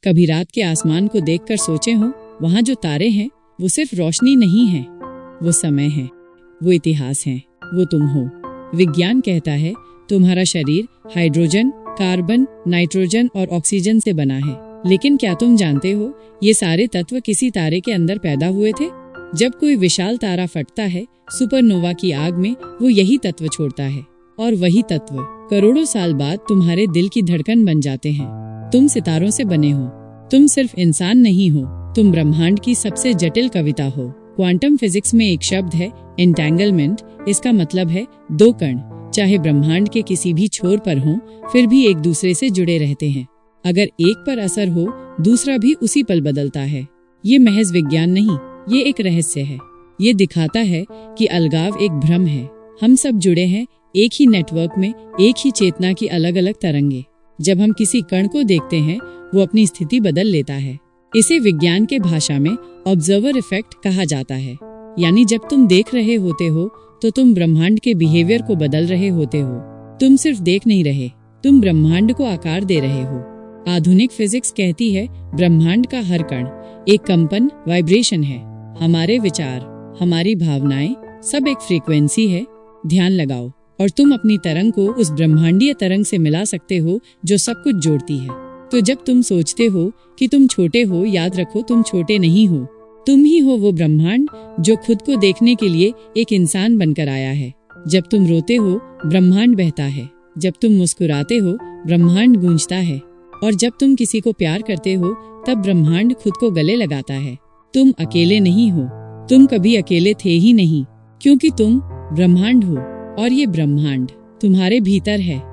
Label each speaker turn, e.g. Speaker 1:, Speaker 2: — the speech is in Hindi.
Speaker 1: कभी रात के आसमान को देखकर सोचे हो, वहाँ जो तारे हैं वो सिर्फ रोशनी नहीं है, वो समय है, वो इतिहास है, वो तुम हो। विज्ञान कहता है तुम्हारा शरीर हाइड्रोजन, कार्बन, नाइट्रोजन और ऑक्सीजन से बना है। लेकिन क्या तुम जानते हो ये सारे तत्व किसी तारे के अंदर पैदा हुए थे? जब कोई विशाल तारा फटता है सुपरनोवा की आग में, वो यही तत्व छोड़ता है और वही तत्व करोड़ों साल बाद तुम्हारे दिल की धड़कन बन जाते हैं। तुम सितारों से बने हो। तुम सिर्फ इंसान नहीं हो, तुम ब्रह्मांड की सबसे जटिल कविता हो। क्वांटम फिजिक्स में एक शब्द है एंटेंगलमेंट। इसका मतलब है दो कण चाहे ब्रह्मांड के किसी भी छोर पर हों, फिर भी एक दूसरे से जुड़े रहते हैं। अगर एक पर असर हो, दूसरा भी उसी पल बदलता है। ये महज विज्ञान नहीं, ये एक रहस्य है। ये दिखाता है कि अलगाव एक भ्रम है। हम सब जुड़े हैं एक ही नेटवर्क में, एक ही चेतना की अलग अलग तरंगे। जब हम किसी कण को देखते हैं, वो अपनी स्थिति बदल लेता है। इसे विज्ञान के भाषा में ऑब्जर्वर इफेक्ट कहा जाता है। यानी जब तुम देख रहे होते हो तो तुम ब्रह्मांड के बिहेवियर को बदल रहे होते हो। तुम सिर्फ देख नहीं रहे, तुम ब्रह्मांड को आकार दे रहे हो। आधुनिक फिजिक्स कहती है ब्रह्मांड का हर कण एक कंपन, वाइब्रेशन है। हमारे विचार, हमारी भावनाएं सब एक फ्रीक्वेंसी है। ध्यान लगाओ और तुम अपनी तरंग को उस ब्रह्मांडीय तरंग से मिला सकते हो जो सब कुछ जोड़ती है। तो जब तुम सोचते हो कि तुम छोटे हो, याद रखो तुम छोटे नहीं हो। तुम ही हो वो ब्रह्मांड जो खुद को देखने के लिए एक इंसान बनकर आया है। जब तुम रोते हो, ब्रह्मांड बहता है। जब तुम मुस्कुराते हो, ब्रह्मांड गूंजता है। और जब तुम किसी को प्यार करते हो, तब ब्रह्मांड खुद को गले लगाता है। तुम अकेले नहीं हो, तुम कभी अकेले थे ही नहीं, क्योंकि तुम ब्रह्मांड हो और ये ब्रह्मांड तुम्हारे भीतर है।